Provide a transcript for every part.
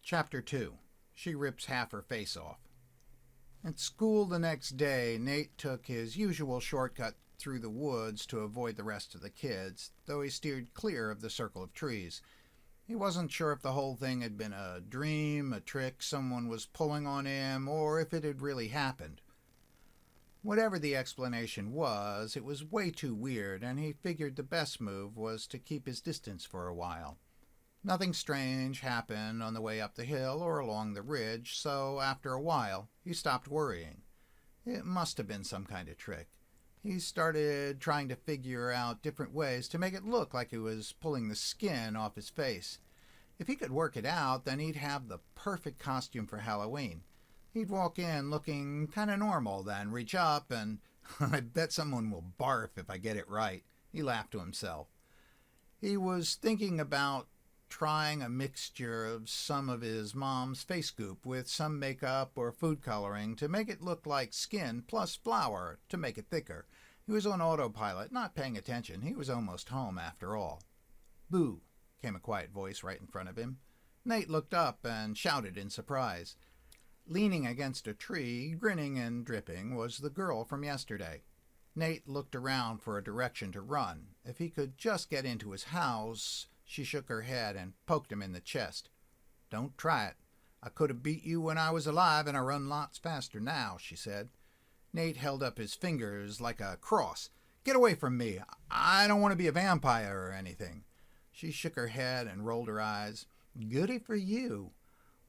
Chapter 2. She rips half her face off. At school the next day, Nate took his usual shortcut through the woods to avoid the rest of the kids, though he steered clear of the circle of trees. He wasn't sure if the whole thing had been a dream, a trick someone was pulling on him, or if it had really happened. Whatever the explanation was, it was way too weird, and he figured the best move was to keep his distance for a while. Nothing strange happened on the way up the hill or along the ridge, so after a while he stopped worrying. It must have been some kind of trick. He started trying to figure out different ways to make it look like he was pulling the skin off his face. If he could work it out, then he'd have the perfect costume for Halloween. He'd walk in looking kind of normal, then reach up and, I bet someone will barf if I get it right. He laughed to himself. He was thinking about trying a mixture of some of his mom's face goop with some makeup or food coloring to make it look like skin plus flour to make it thicker. He was on autopilot, not paying attention. He was almost home after all. "Boo," came a quiet voice right in front of him. Nate looked up and shouted in surprise. Leaning against a tree, grinning and dripping, was the girl from yesterday. Nate looked around for a direction to run. If he could just get into his house. She shook her head and poked him in the chest. "Don't try it. I could have beat you when I was alive, and I run lots faster now," she said. Nate held up his fingers like a cross. "Get away from me. I don't want to be a vampire or anything." She shook her head and rolled her eyes. "Goody for you.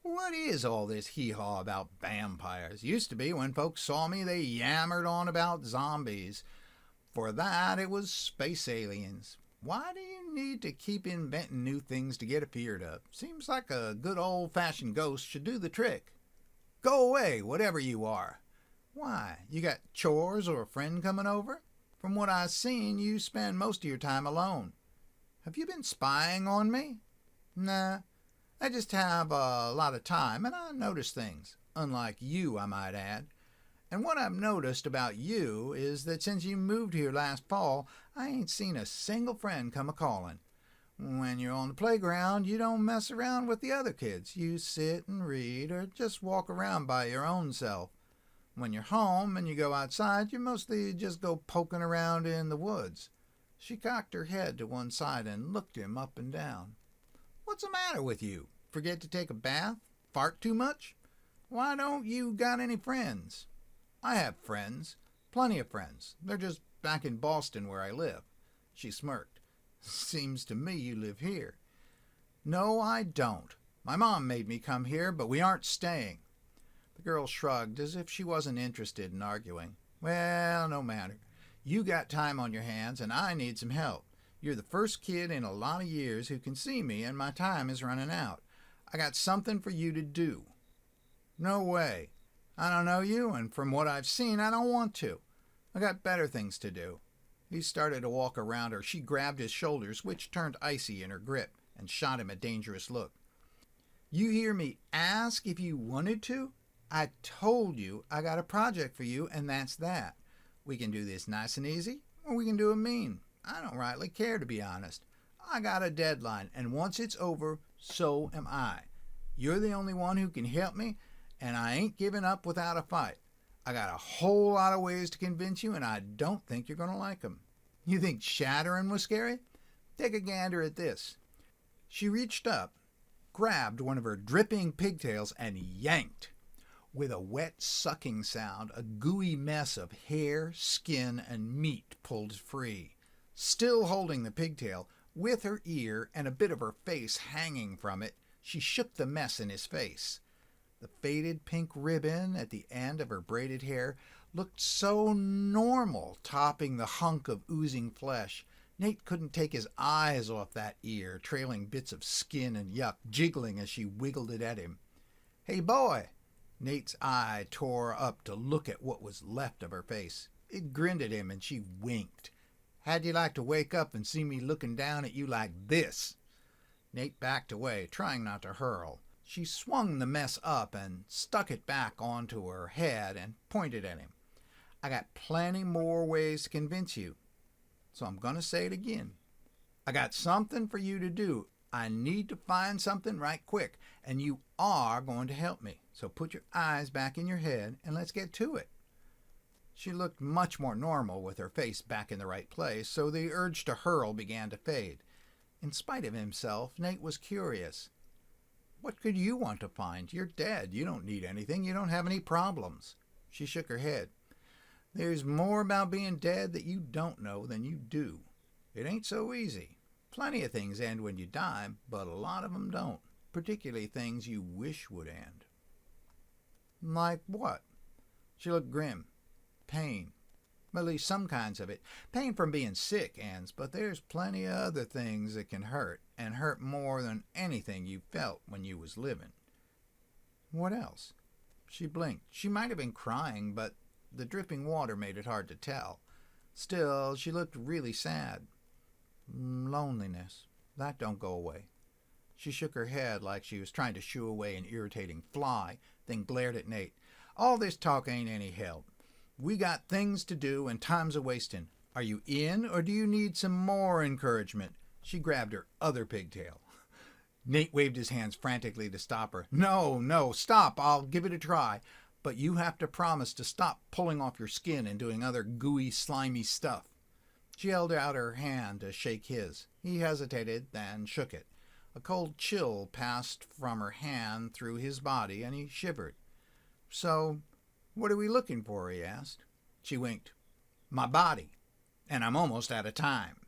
What is all this hee-haw about vampires? Used to be when folks saw me they yammered on about zombies. For that it was space aliens. Why do you need to keep inventing new things to get appeared of? Seems like a good old-fashioned ghost should do the trick. Go away, whatever you are. Why, you got chores or a friend coming over? From what I've seen, you spend most of your time alone. Have you been spying on me?" "Nah, I just have a lot of time, and I notice things. Unlike you, I might add. And what I've noticed about you is that since you moved here last fall, I ain't seen a single friend come a-calling. When you're on the playground, you don't mess around with the other kids. You sit and read or just walk around by your own self. When you're home and you go outside, you mostly just go poking around in the woods." She cocked her head to one side and looked him up and down. "What's the matter with you? Forget to take a bath? Fart too much? Why don't you got any friends?" "I have friends. Plenty of friends. They're just back in Boston where I live." She smirked. "Seems to me you live here." "No, I don't. My mom made me come here, but we aren't staying." The girl shrugged as if she wasn't interested in arguing. "Well, no matter. You got time on your hands, and I need some help. You're the first kid in a lot of years who can see me, and my time is running out. I got something for you to do." "No way. I don't know you, and from what I've seen, I don't want to. I got better things to do." He started to walk around her. She grabbed his shoulders, which turned icy in her grip, and shot him a dangerous look. "You hear me ask if you wanted to? I told you I got a project for you, and that's that. We can do this nice and easy, or we can do it mean. I don't rightly care, to be honest. I got a deadline, and once it's over, so am I. You're the only one who can help me, and I ain't giving up without a fight. I got a whole lot of ways to convince you, and I don't think you're going to like 'em. You think shattering was scary? Take a gander at this." She reached up, grabbed one of her dripping pigtails, and yanked. With a wet sucking sound, a gooey mess of hair, skin, and meat pulled free. Still holding the pigtail, with her ear and a bit of her face hanging from it, she shook the mess in his face. The faded pink ribbon at the end of her braided hair looked so normal, topping the hunk of oozing flesh. Nate couldn't take his eyes off that ear, trailing bits of skin and yuck, jiggling as she wiggled it at him. "Hey, boy!" Nate's eye tore up to look at what was left of her face. It grinned at him, and she winked. "How'd you like to wake up and see me looking down at you like this?" Nate backed away, trying not to hurl. She swung the mess up and stuck it back onto her head and pointed at him. "I got plenty more ways to convince you, so I'm going to say it again. I got something for you to do, I need to find something right quick, and you are going to help me. So put your eyes back in your head and let's get to it. She looked much more normal with her face back in the right place, so the urge to hurl began to fade. In spite of himself, Nate was curious. What could you want to find? You're dead. You don't need anything. You don't have any problems. She shook her head. There's more about being dead that you don't know than you do. It ain't so easy. Plenty of things end when you die, but a lot of them don't, particularly things you wish would end. Like what? She looked grim. Pain. At least some kinds of it. Pain from being sick ends, but there's plenty of other things that can hurt, and hurt more than anything you felt when you was living. What else? She blinked. She might have been crying, but the dripping water made it hard to tell. Still, she looked really sad. Loneliness. That don't go away. She shook her head like she was trying to shoo away an irritating fly, then glared at Nate. All this talk ain't any help. We got things to do and time's a-wasting. Are you in, or do you need some more encouragement? She grabbed her other pigtail. Nate waved his hands frantically to stop her. No, stop. I'll give it a try. But you have to promise to stop pulling off your skin and doing other gooey, slimy stuff. She held out her hand to shake his. He hesitated, then shook it. A cold chill passed from her hand through his body, and he shivered. So, what are we looking for? He asked. She winked. My body. And I'm almost out of time.